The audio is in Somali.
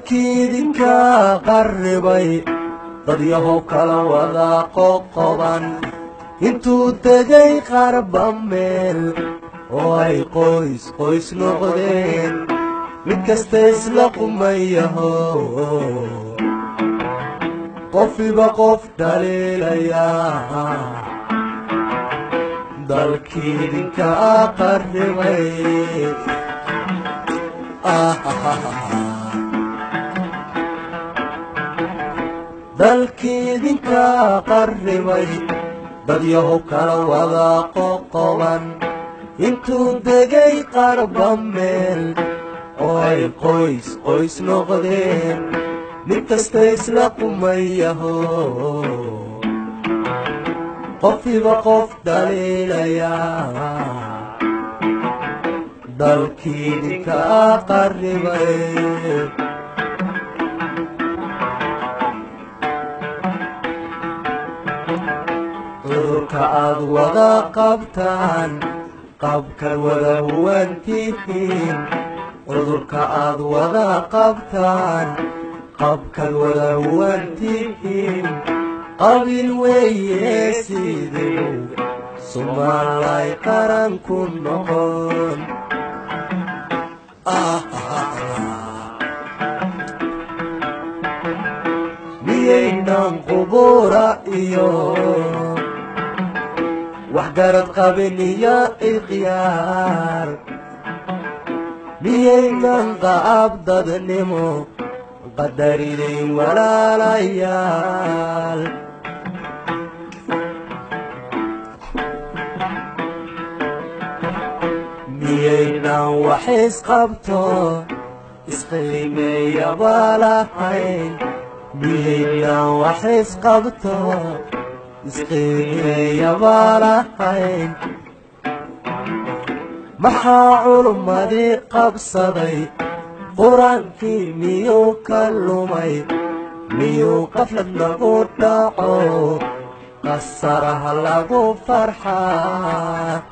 dalkiidinka qarribay dad yahow kala wada qoqoban intuu tegay qarba meel oo ay qoys qoys noqdeen mid kasta isla qumayaho qofiba qof dhaliilaya dalkiidinka qarribay dalkiidinka qarribay dad yahow kala wada qoqoban intuu degay qarba meel oo ay qoys qoys noqdeen mid kasta isla qumayaho qofiba qof dhaliilaya dalkiidinka qarribay cudurka aad wada qabtaan qabka wada huwantihiin cudurka aad wada qabtaan qabkaad wada huwantihiin qabiil weeye siduu Soomaalay qaran ku noqon miyaynan qubura iyo waxgarad qabin iyo ikhyaar miyaynan qaab dadnimo qadaridayn walaalayaal miyaynan wax isqabto isqiimeeya balahayn miyaynan wax isqabto isqiimeeya balahayn maxaa culummadii qabsaday quraankii miyuu ka lumay miyuu qaflad lagu dhaco qasaraha lagu farxaa